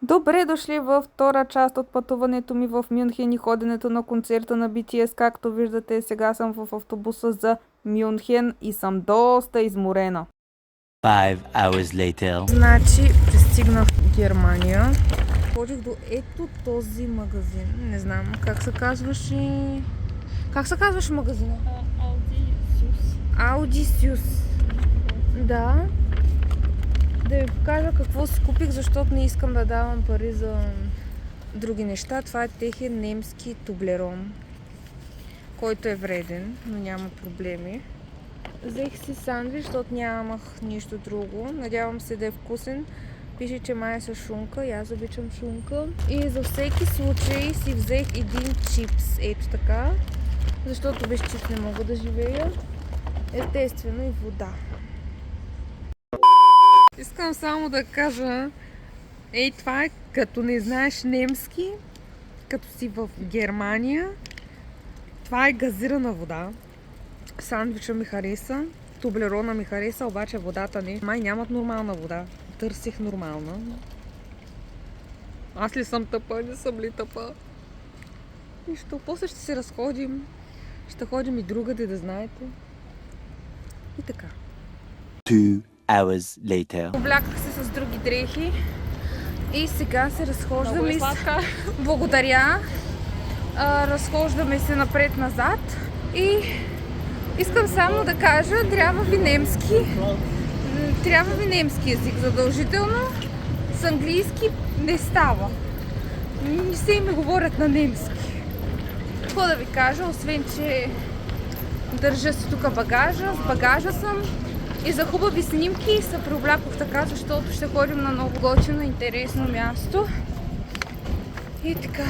Добре дошли във втора част от пътуването ми в Мюнхен и ходенето на концерта на BTS. Както виждате, сега съм в автобуса за Мюнхен и съм доста изморена. 5 hours later. Значи, пристигнах в Германия. Ходих до ето този магазин. Не знам как се казваше... Как се казваше магазина? Audi Sus. Да. Да ви покажа какво си купих, защото не искам да давам пари за други неща. Това е техен немски тублерон, който е вреден, но няма проблеми. Взех си сандвич, защото нямах нищо друго. Надявам се да е вкусен. Пише, че май е с шунка и аз обичам шунка. И за всеки случай си взех един чипс. Ето така. Защото без чипс не мога да живея. Естествено и вода. Искам само да кажа, това е като не знаеш немски, като си в Германия. Това е газирана вода. Сандвича ми хареса, тублерона ми хареса, обаче водата не. Май нямат нормална вода. Търсих нормална. Аз ли съм тъпа? Не съм ли тъпа? Нищо. После ще се разходим. Ще ходим и другаде, да знаете. И така. 2 hours later. Обляках се с други дрехи и сега се разхождаме. Благодаря. Разхождаме се напред-назад и искам само да кажа, трябва ви немски език задължително. С английски не става. Не се им говорят на немски. Какво да ви кажа, освен че държа си тук багажа, с багажа съм. И за хубави снимки се преоблякох така, защото ще ходим на много готино, интересно място. И така.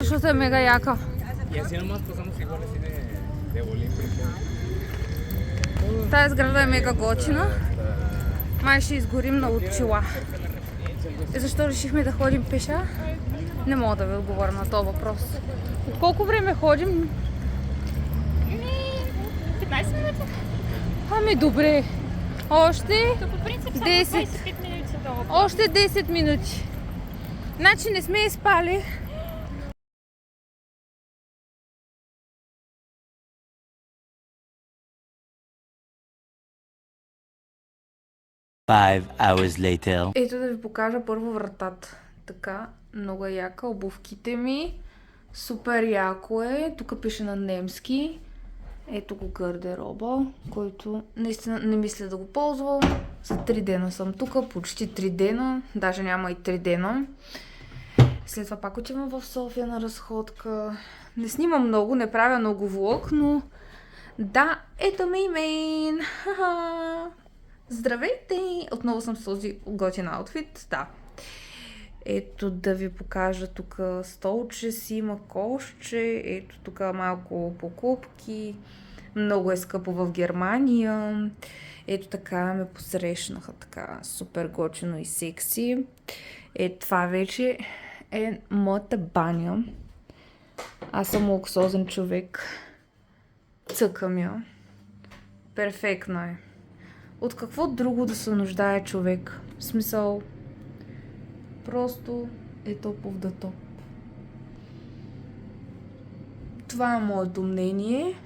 Защото е мега яка. Y así nomás pasamos igual así de bolín. Тая сграда е мега готина. Май ще изгорим на очила. И защо решихме да ходим пеша? Не мога да ви отговоря на този въпрос. От колко време ходим? 15 минути. Ами добре. Още То по принцип само 10. 25 минути са долу. Още 10 минути. Значи не сме изпали. Five hours later. Ето да ви покажа първо вратата. Така, много е яка. Обувките ми. Супер яко е. Тук пише на немски. Ето го гардероба, който наистина не мисля да го ползвам. За 3 дена съм тук, почти 3 дена. Даже няма и 3 дена. След това пак отивам в София на разходка. Не снимам много, не правя много влог, но да, ето ми мен. Здравейте! Отново съм с този готин аутфит. Да. Ето да ви покажа тук столче си, има кошче. Ето тук малко покупки. Много е скъпо в Германия. Ето така ме посрещнаха така супер готино и секси. Ето това вече е моята баня. Аз съм луксозен човек. Цъкам я. Перфектно е. От какво друго да се нуждае човек? В смисъл, просто е топов да топ. Това е моето мнение.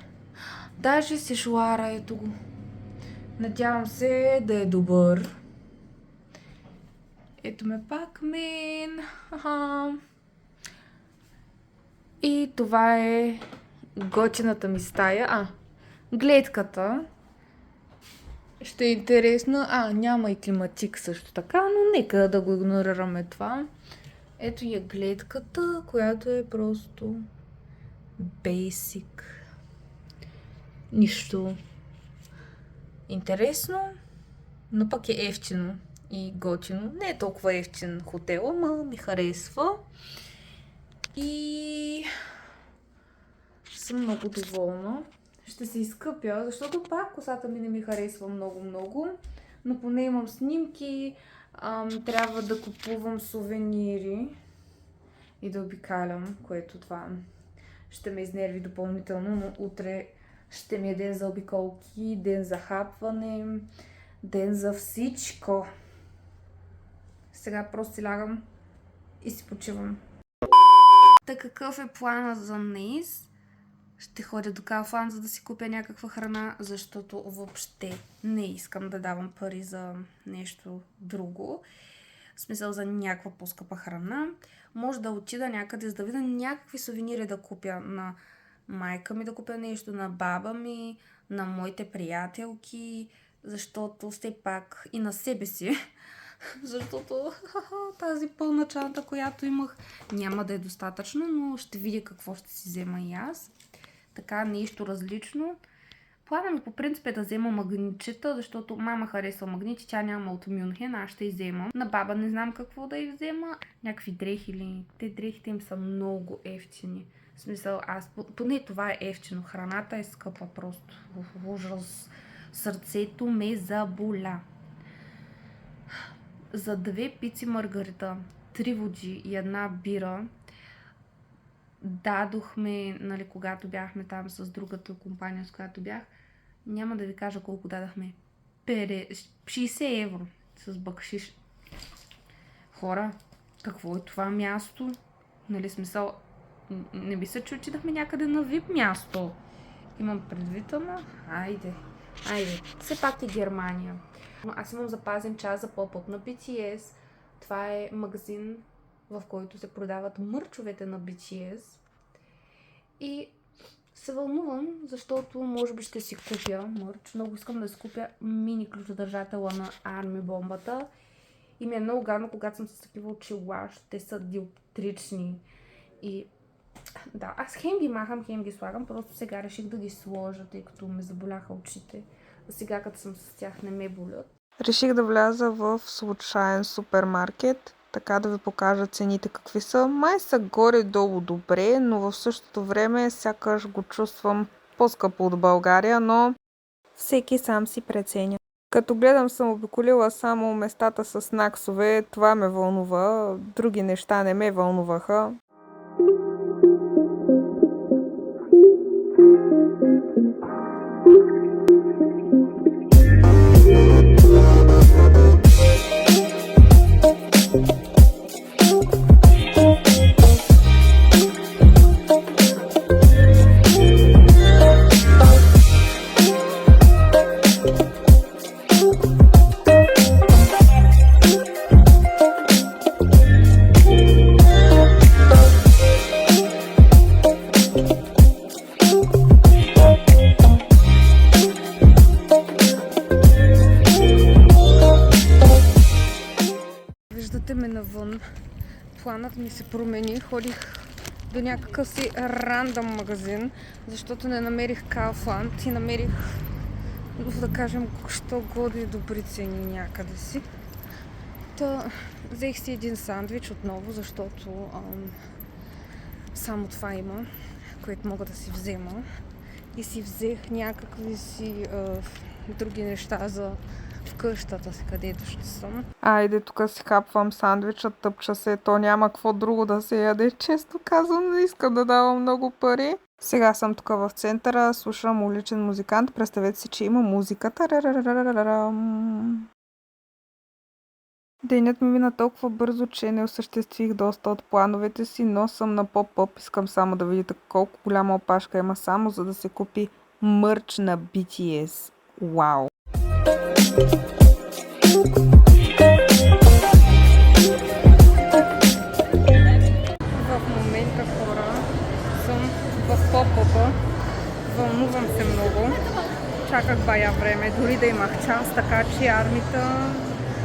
Даже сешуара, ето го. Надявам се да е добър. Ето ме пак мен. И това е готината ми стая. Гледката. Ще е интересно. Няма и климатик също така, но нека да го игнорираме това. Ето е гледката, която е просто basic. Нищо интересно, но пък е ефтино и готино. Не е толкова ефтин хотел, ама ми харесва. И съм много доволна. Ще се изкъпя, защото пак косата ми не ми харесва много-много. но поне имам снимки. Трябва да купувам сувенири и да обикалям, което това ще ме изнерви допълнително, но утре ще ми е ден за обиколки, ден за хапване, ден за всичко. Сега просто си лягам и си почивам. Та какъв е планът за днес? Ще ходя до Kaufland, за да си купя някаква храна, защото въобще не искам да давам пари за нещо друго. В смисъл за някаква по-скъпа храна. Може да отида някъде, за да видя някакви сувенири да купя на майка ми, да купя нещо на баба ми, на моите приятелки, защото все пак и на себе си. Защото тази пълна чанта, която имах, няма да е достатъчно, но ще видя какво ще си взема и аз. Така, нещо различно. Плана ми по принцип е да взема магнитчета, защото мама харесва магнити, тя няма от Мюнхен, аз ще вземам. На баба не знам какво да й взема. Някакви дрехи ли? Те дрехите им са много ефтини. В смисъл, поне това е ефтино. Храната е скъпа просто. Ужас. Сърцето ме заболя. За 2 пици маргарита, 3 води и 1 бира дадохме, нали, когато бяхме там с другата компания, с която бях, няма да ви кажа колко дадахме. 60 евро с бакшиш. Хора, какво е това място? Нали, смисъл, не би се чу, че дахме някъде на VIP място. Имам предвид, ама айде. Все пак е Германия. Но аз имам запазен час за поп-ъп на BTS. Това е магазин, в който се продават мърчовете на BTS. И се вълнувам, защото може би ще си купя мърч. Много искам да си купя мини ключодържателя на Арми бомбата. И ми е много гадно, когато съм с такива очила, те са диоптрични. И да, аз хем ги махам, хем ги слагам, просто сега реших да ги сложа, тъй като ме заболяха очите. А сега, като съм с тях, не ме болят. Реших да вляза в случайен супермаркет, така да ви покажа цените какви са. Май са горе-долу добре, но в същото време сякаш го чувствам по-скъпо от България, но всеки сам си преценя. Като гледам, съм обиколила само местата с снаксове, това ме вълнува, други неща не ме вълнуваха. Виждате ме навън. Планът ми се промени. Ходих до някакъв си рандъм магазин, защото не намерих Kaufland и намерих, да кажем, що годи добри цени някъде си. Та взех си един сандвич отново, защото само това има, което мога да си взема. И си взех някакви си други неща за в къщата си, където ще съм. Айде, тук си хапвам сандвича, тъпча се, то няма какво друго да се яде. Често казвам, не искам да давам много пари. Сега съм тук в центъра, слушам уличен музикант. Представете си, че има музика. Денят ми мина толкова бързо, че не осъществих доста от плановете си, но съм на поп-ъп. Искам само да видите колко голяма опашка има само, за да се купи мърч на BTS. Вау! В момента, хора, съм в поп-ъпа. Вълнувам се много. Чаках бая време, дори да имах час, така че армията,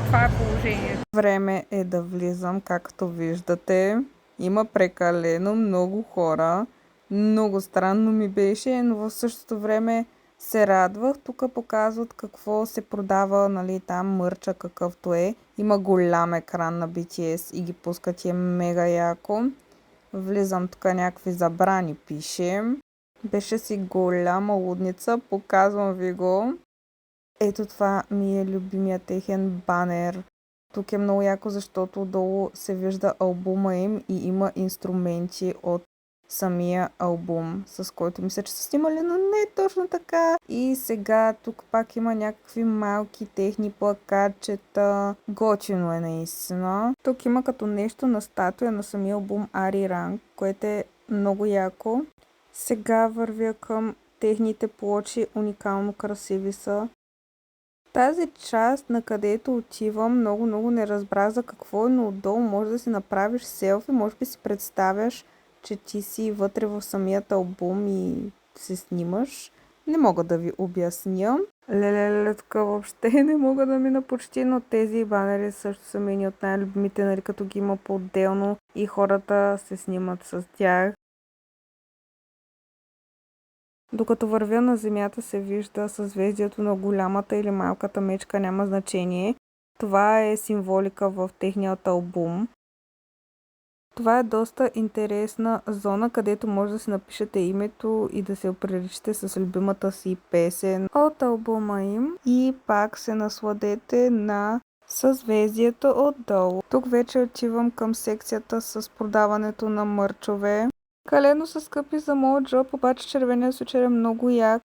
това е положението. Време е да влизам, както виждате. Има прекалено много хора. Много странно ми беше, но в същото време се радвах. Тук показват какво се продава, нали, там мърча какъвто е. Има голям екран на BTS и ги пускат и е мега яко. Влизам тук, някакви забрани пише. Беше си голяма лудница, показвам ви го. Ето това ми е любимия техен банер. Тук е много яко, защото отдолу се вижда албума им и има инструменти от самия албум, с който мисля, че са снимали, но не е точно така. И сега тук пак има някакви малки техни плакатчета. Готино е наистина. Тук има като нещо на статуя на самия албум Ари Ранг, което е много яко. Сега вървя към техните плочи, уникално красиви са. Тази част, на където отивам, много не разбрах за какво е, но отдолу може да си направиш селфи, може би си представяш, че ти си вътре в самият албум и се снимаш. Не мога да ви обясня. Леле, тук въобще не мога да мина почти, но тези банери също са мини от най-любимите, нали, като ги има по-отделно и хората се снимат с тях. Докато вървя на земята се вижда съзвездието на голямата или малката мечка, няма значение. Това е символика в техният албум. Това е доста интересна зона, където може да си напишете името и да се оприличите с любимата си песен от албума им. И пак се насладете на съзвездието отдолу. Тук вече отивам към секцията с продаването на мърчове. Калено са скъпи за моят джоб, обаче червения случай е много як.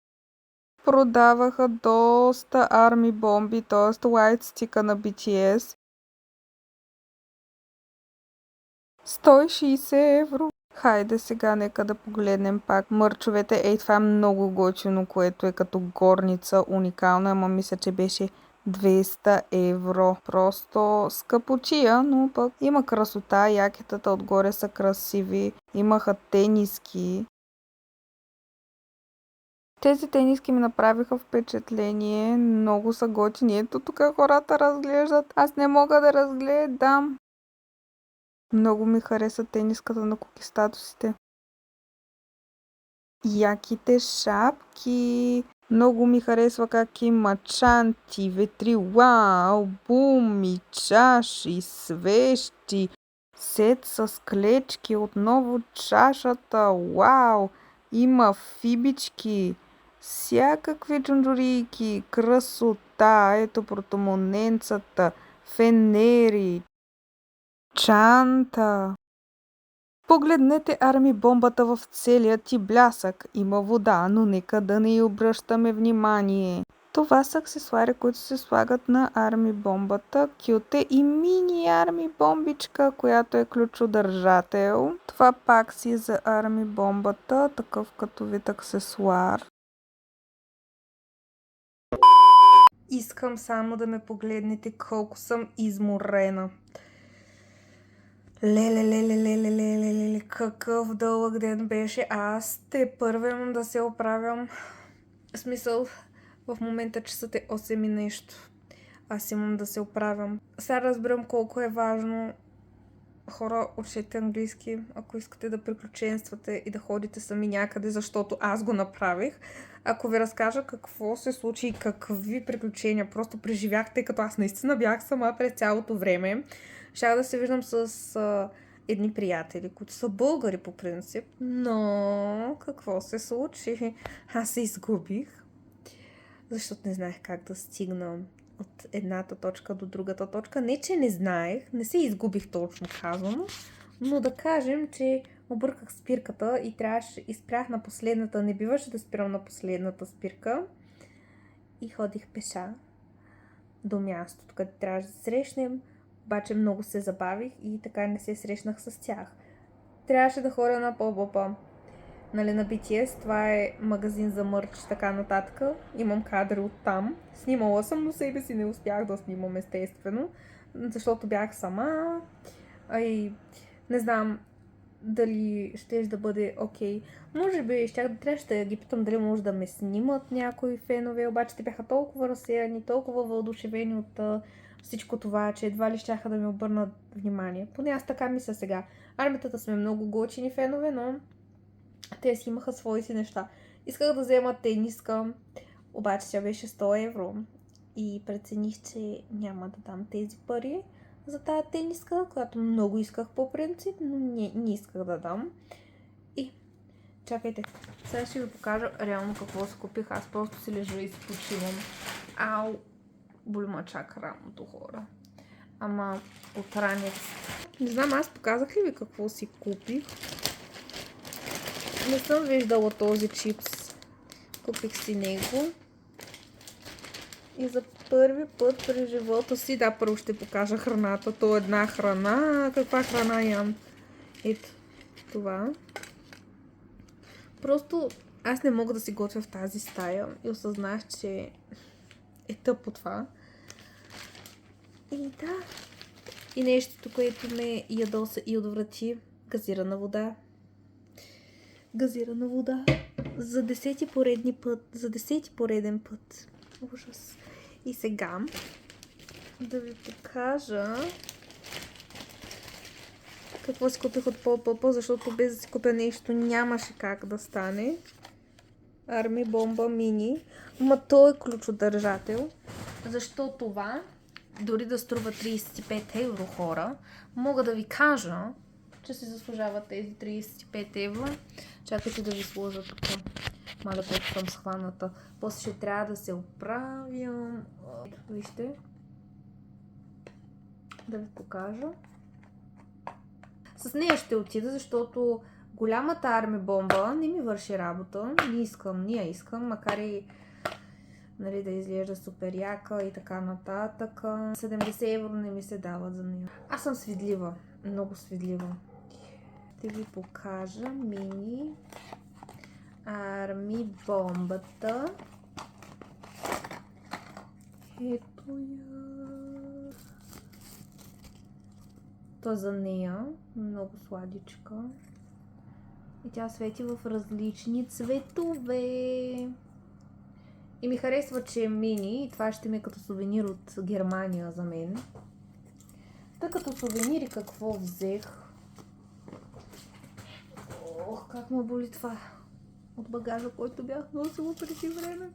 Продаваха доста арми бомби, т.е. White Stick на BTS. 160 евро. Хайде сега нека да погледнем пак мърчовете. Ей, това е много готино, което е като горница, уникално, ама мисля, че беше 200 евро. Просто скъпотия, но пък има красота, якетата отгоре са красиви, имаха тениски. Тези тениски ми направиха впечатление, много са готини. Ето тук хората разглеждат, аз не мога да разгледам. Много ми хареса тениската на Куки статусите. Яките шапки. Много ми харесва как има чанти, ветрила, албуми, чаши, свещи, сет с клечки, отново чашата, вау! Има фибички, всякакви джунджурийки, красота, ето протомоненцата, фенери, чанта. Погледнете арми бомбата в целия ти блясък. Има вода, но нека да не й обръщаме внимание. Това са аксесуари, които се слагат на арми бомбата. Кют е и мини арми бомбичка, която е ключодържател. Това пак си за арми бомбата, такъв като вид аксесуар. Искам само да ме погледнете колко съм изморена. Леле, какъв дълъг ден беше. Аз те първа имам да се оправям. В смисъл, в момента часът е 8 и нещо. Аз имам да се оправям. Сега разбирам колко е важно. Хора, учете английски, ако искате да приключенствате и да ходите сами някъде, защото аз го направих. Ако ви разкажа какво се случи и какви приключения просто преживях, тъй като аз наистина бях сама през цялото време. Щях да се виждам с едни приятели, които са българи по принцип, но какво се случи? Аз се изгубих, защото не знаех как да стигна от едната точка до другата точка. Не, че не знаех, не се изгубих точно казано, но да кажем, че обърках спирката и трябваше, изпрях на последната, не биваше да спирам на последната спирка и ходих пеша до мястото, където трябваше да срещнем. Обаче много се забавих и така не се срещнах с тях. Трябваше да ходя на Pop-Up, нали, на BTS. Това е магазин за мърч и така нататък. Имам кадри от там. Снимала съм, но себе си не успях да снимам естествено, защото бях сама. И не знам дали ще да бъде окей. Може би трябваше да ги питам дали може да ме снимат някои фенове, обаче те бяха толкова разсеяни, толкова въодушевени от всичко това, че едва ли щяха да ми обърнат внимание. Поне аз така мисля сега. Армията сме много готини фенове, но те си имаха свои си неща. Исках да взема тениска, обаче тя беше 100 евро. И прецених, че няма да дам тези пари за тази тениска, която много исках по принцип, но не исках да дам. И Чакайте, сега ще ви покажа реално какво си купих. Аз просто си лежа и си почивам. Ау, боли ма чака рамото, хора. Ама от ранец. Не знам, аз показах ли ви какво си купих? Не съм виждала този чипс. Купих си него. И за първи път при живота си, да, първо ще покажа храната. То е една храна. Каква храна ям? Ето, това. Просто аз не мога да си готвя в тази стая и осъзнах, че е тъпо това. И да. И нещото, което ме ядоса и отврати. Газирана вода. Газирана вода. За 10 пореден път. Ужас. И сега да ви покажа какво си купих от Пол, защото без да си купя нещо нямаше как да стане. Арми Бомба Мини. Ма той е ключодържател. Защо това? Дори да струва 35 евро, хора, мога да ви кажа, че се заслужават тези 35 евро. Чакайте да ви сложа тук. Маля, колко съм схваната. После ще трябва да се оправям. Вижте. Да ви покажа. С нея ще отида, защото голямата Арми Бомба не ми върши работа. Не я искам, макар и нали, да изглежда супер яка и така нататък. 70 евро не ми се дават за нея. Аз съм свидлива. Много свидлива. Ще ви покажа мини Арми Бомбата. Ето я. То за нея. Много сладичка. И тя свети в различни цветове. И ми харесва, че е мини. И това ще ми е като сувенир от Германия за мен. Та като сувенири какво взех? Ох, как ме боли това. От багажа, който бях носила преди време.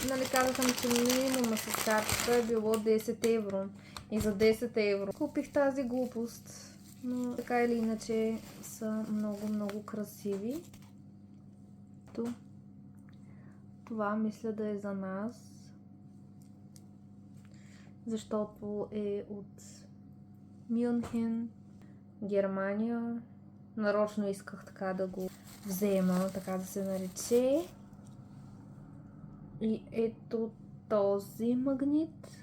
Нали казахам, че минимума с картата е било 10 евро. И за 10 евро купих тази глупост. Но така или иначе са много красиви. Това мисля да е за нас. Защото е от Мюнхен, Германия. Нарочно исках така да го взема, така да се нарече. И ето този магнит,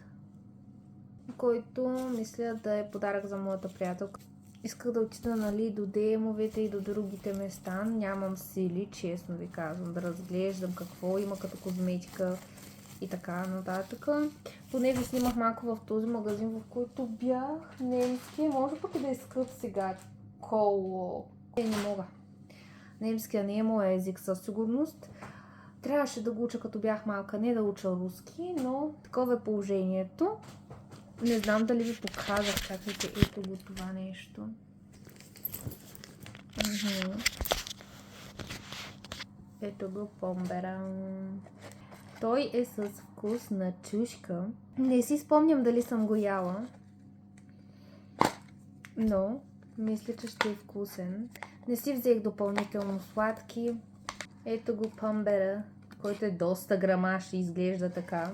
който мисля да е подарък за моята приятелка. Исках да отида, нали, до демовете и до другите места. Нямам сили, честно ви казвам, да разглеждам какво има като козметика и така нататък. Поне ви снимах малко в този магазин, в който бях. Немски. Може пък и да е скъп сега. Коло. Не мога. Немския не е моя език със сигурност. Трябваше да го уча като бях малка, не да уча руски, но такова е положението. Не знам дали ви показах. Чакайте, ето го това нещо. Ето го помбера. Той е с вкус на чушка. Не си спомням дали съм го яла, но мисля, че ще е вкусен. Не си взех допълнително сладки. Ето го помбера, който е доста грамаш и изглежда така.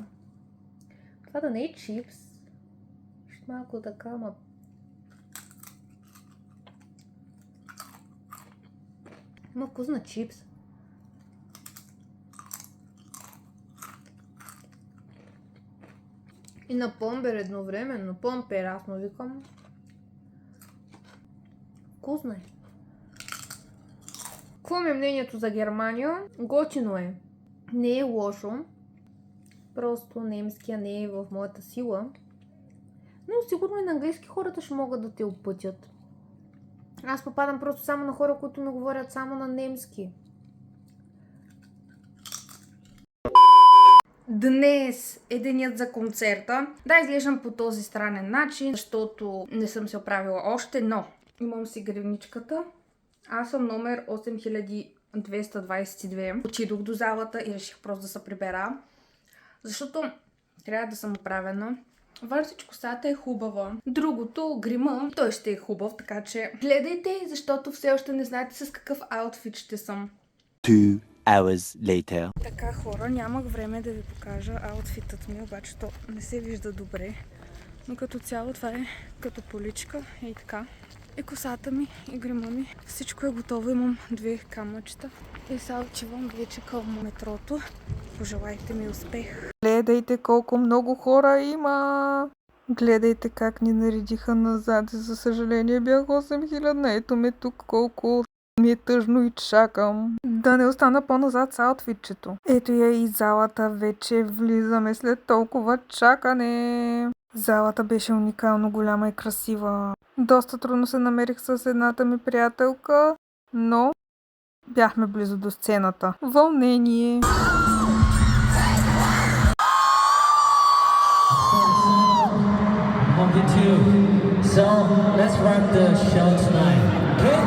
Това да не е чипс. Малко така, ма... Има вкус на чипс. И на помбер едновременно. Помпер, аз му викам. Вкусно е. Какво ми е мнението за Германия? Готино е. Не е лошо. Просто немския не е в моята сила. Но сигурно и на английски хората ще могат да те опътят. Аз попадам просто само на хора, които не говорят само на немски. Днес е денят за концерта. Да, изглеждам по този странен начин, защото не съм се оправила още, но имам си гривничката. Аз съм номер 8222. Отидох до залата и реших просто да се прибера. Защото трябва да съм оправена. Върсич косата е хубава. Другото, грима, той ще е хубав, така че гледайте, защото все още не знаете с какъв аутфит ще съм. 2 hours later. Така, хора, нямах време да ви покажа аутфитът ми, обаче то не се вижда добре. Но като цяло това е като поличка и така. И косата ми, и грима ми. Всичко е готово. Имам 2 камъчета. И сега отивам вече към метрото. Пожелайте ми успех. Гледайте колко много хора има! Гледайте как ни наредиха назад. За съжаление бях 8000. Ето ме тук колко ми е тъжно и чакам да не остана по-назад с аутфитчето. Ето я и залата. Вече влизаме след толкова чакане. Залата беше уникално голяма и красива. Доста трудно се намерих с едната ми приятелка, но бяхме близо до сцената. Вълнение! Monkey 2. So let's rock the show tonight. Okay?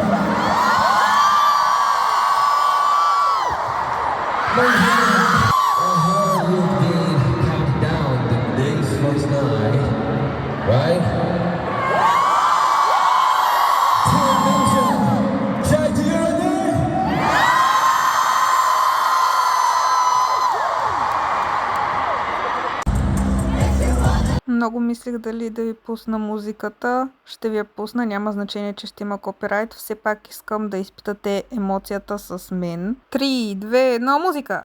You've been counting down the days for tonight, right? Team Nation, try to hear it. Много мислих дали да ви пусна музиката. Ще ви я пусна, няма значение, че ще има копирайт. Все пак искам да изпитате емоцията с мен. 3, 2, 1, музика!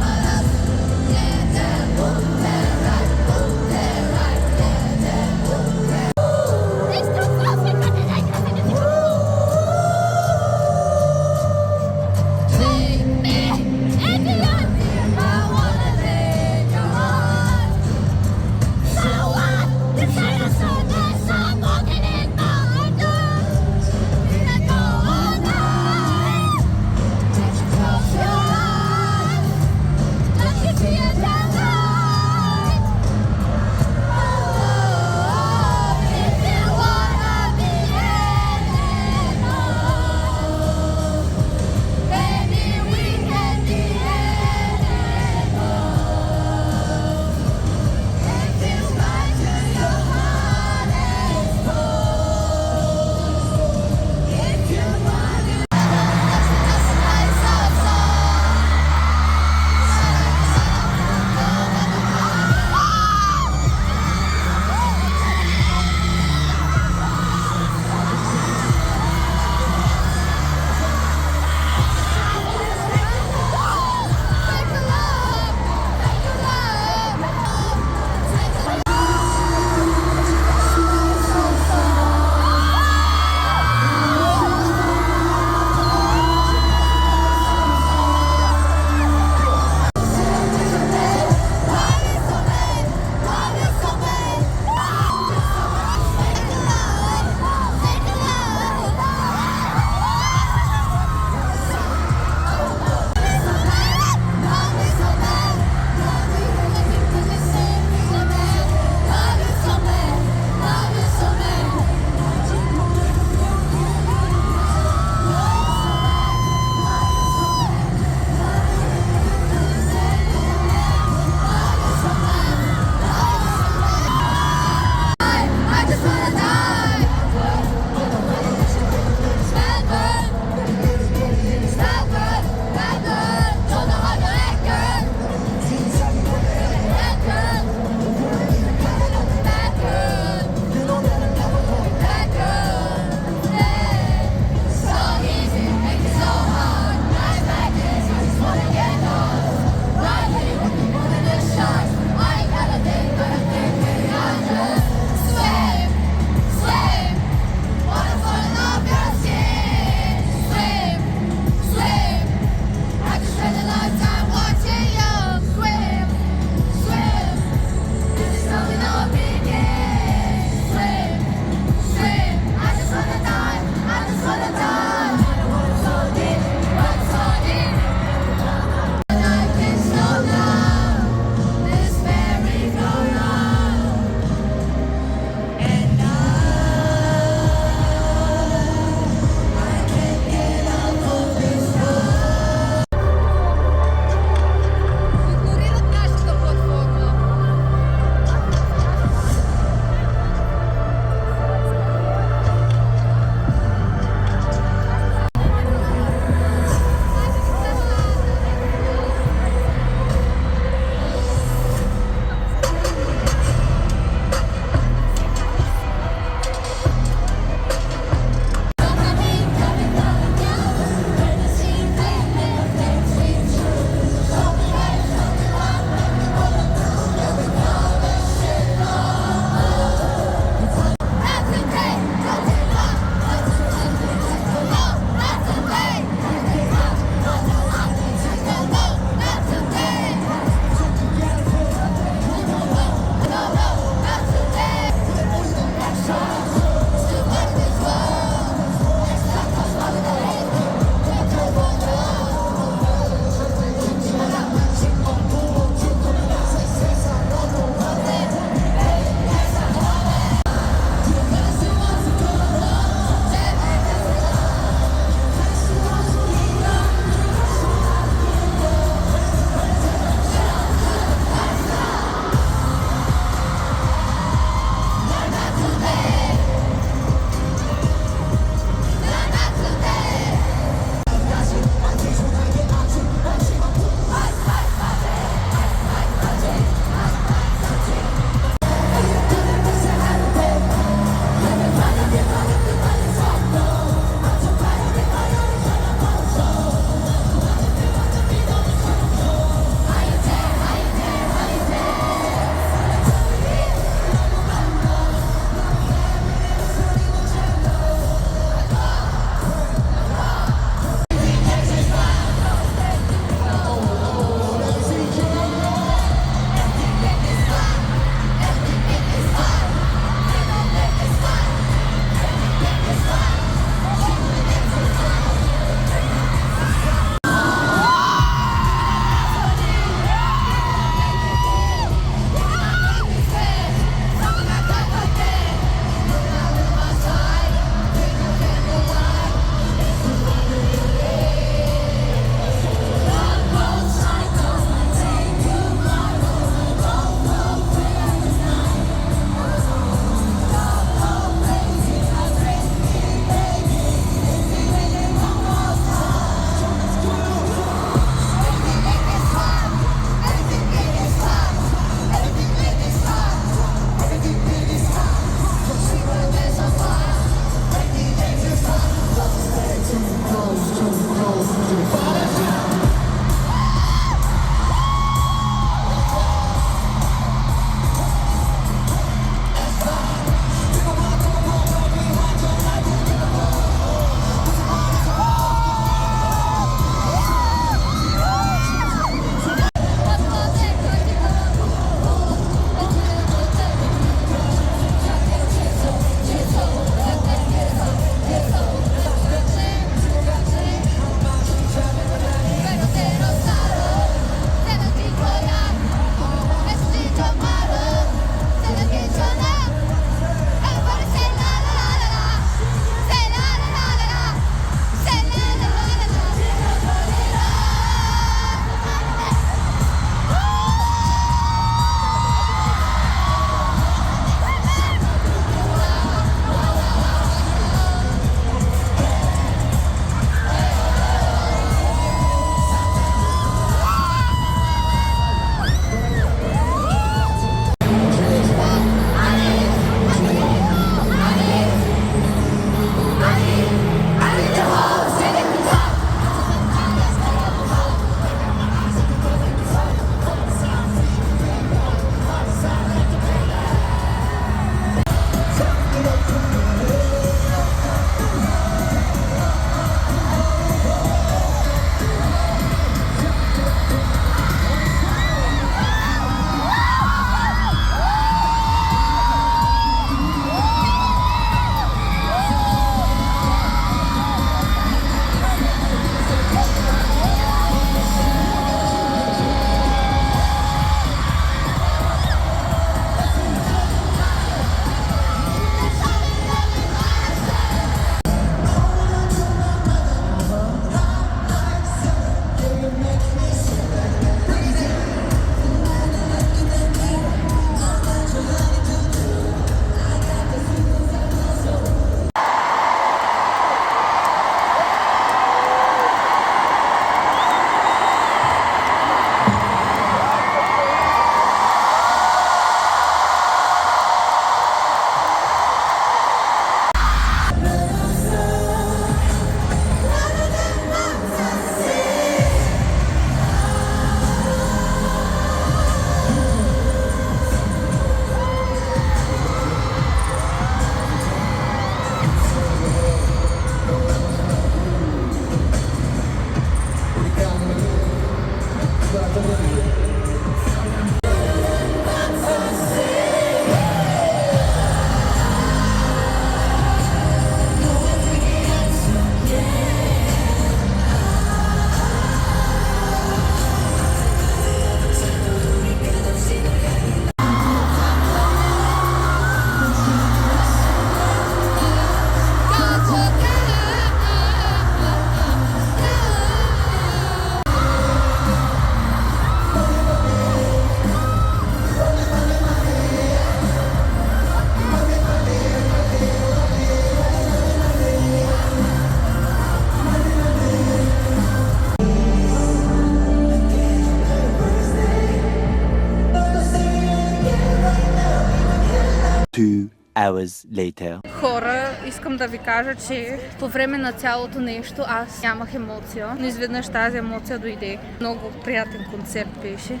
2 hours later. Хора, искам да ви кажа, че по време на цялото нещо аз нямах емоция, но изведнъж тази емоция дойде. Много приятен концерт беше.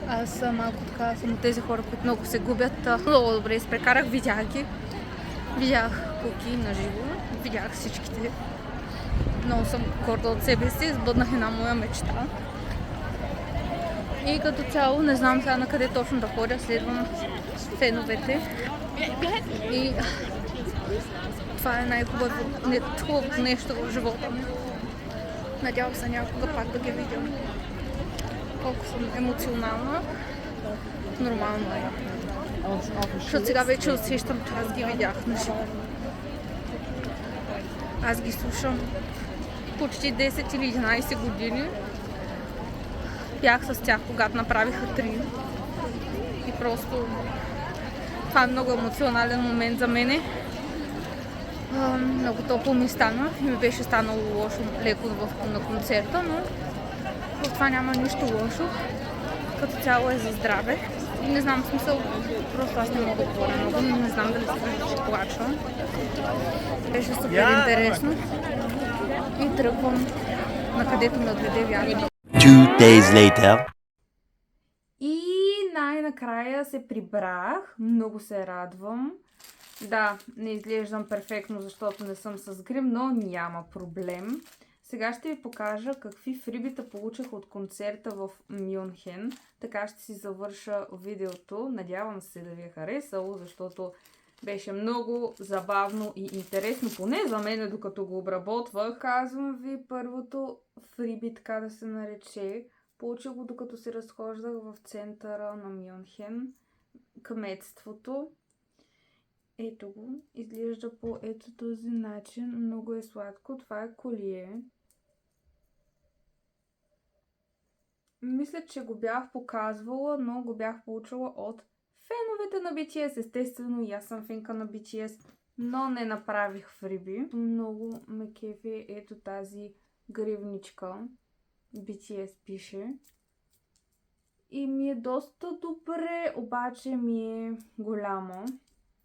Аз малко така съм от тези хора, които много се губят. Много добре изпрекарах, видях ги. Видях Куки на живо, видях всичките. Много съм горда от себе си, сбъднах една моя мечта. И като цяло не знам сега на къде точно да ходя, следвам феновете. И това е най-хубавото нещо в живота ми. Надявам се някога пак да ги видя. Колко съм емоционална, нормално е. Защото сега вече усещам, че аз ги видях на живо. Аз ги слушам почти 10 или 11 години. Бях с тях, когато направиха 3. И просто това е много емоционален момент за мене. Много топло ми стана и ми беше станало лошо леко на концерта, но в това няма нищо лошо. Като цяло е за здраве. Не знам смисъл, просто аз не мога да говоря много, не знам дали ще плача. Беше супер интересно и тръгвам на където ме отведе вятъра. 2 days later. И най-накрая се прибрах, много се радвам. Да, не изглеждам перфектно, защото не съм с грим, но няма проблем. Сега ще ви покажа какви фрибита получих от концерта в Мюнхен. Така ще си завърша видеото. Надявам се да ви е харесало, защото беше много забавно и интересно, поне за мен, докато го обработвах. Казвам ви първото фриби, така да се нарече. Получих го докато се разхождах в центъра на Мюнхен, кметството. Ето го, изглежда по ето този начин, много е сладко. Това е колие. Мисля, че го бях показвала, но го бях получила от феновете на BTS. Естествено, и аз съм фенка на BTS, но не направих фриби. Много ме кефи ето тази гривничка. BTS пише. И ми е доста добре, обаче ми е голяма.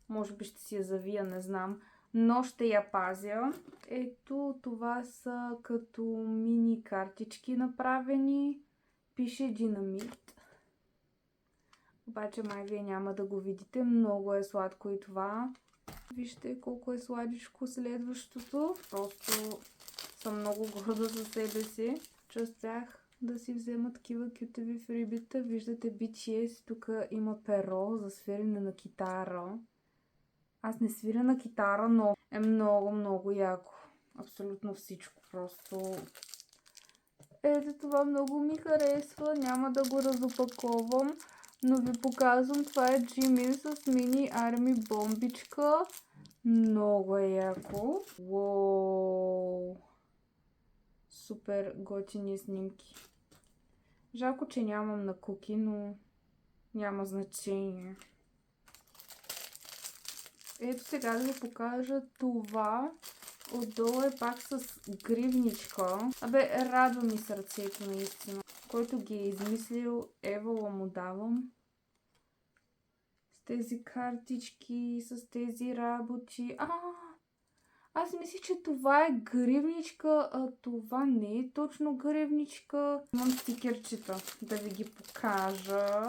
Може би ще си я завия, не знам. Но ще я пазя. Ето, това са като мини картички направени. Пише динамит. Обаче май вие няма да го видите. Много е сладко и това. Вижте колко е сладичко следващото. Просто съм много горда за себе си, че успях да си взема такива кютеви фрибита. Виждате BTS. Тук има перо за свирене на китара. Аз не свиря на китара, но е много яко. Абсолютно всичко. Просто ето това много ми харесва. Няма да го разопаковам, но ви показвам. Това е Jimin с мини арми бомбичка. Много е яко. Уоу! Супер готини снимки. Жалко, че нямам на Куки, но няма значение. Ето сега да ви покажа това. Отдолу е пак с гривничка. Абе, радва ми сърцето наистина. Който ги е измислил, евала му давам. С тези картички, с тези работи. Аз мисля, че това е гривничка, а това не е точно гривничка. Имам стикерчета да ви ги покажа.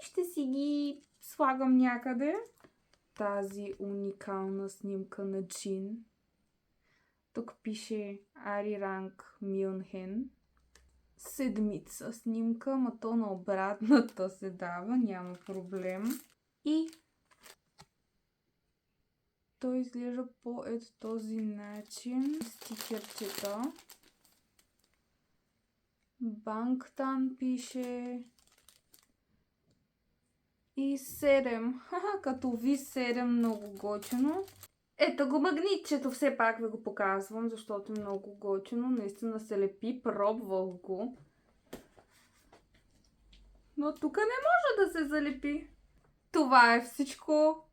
Ще си ги слагам някъде. Тази уникална снимка на Джин. Тук пише Ариранг Мюнхен. Седмица снимка, ма то на обратната се дава, няма проблем. И той изглежда по ето този начин. Стикерчета. Бангтан пише. И 7. Като ви 7, много готино. Ето го магнитчето, все пак ви го показвам, защото е много готино. Наистина се лепи, пробвах го. Но тук не може да се залепи. Това е всичко.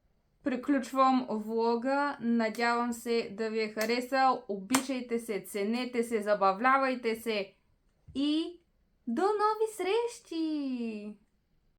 Приключвам влога. Надявам се да ви е харесал. Обичайте се, ценете се, забавлявайте се и до нови срещи!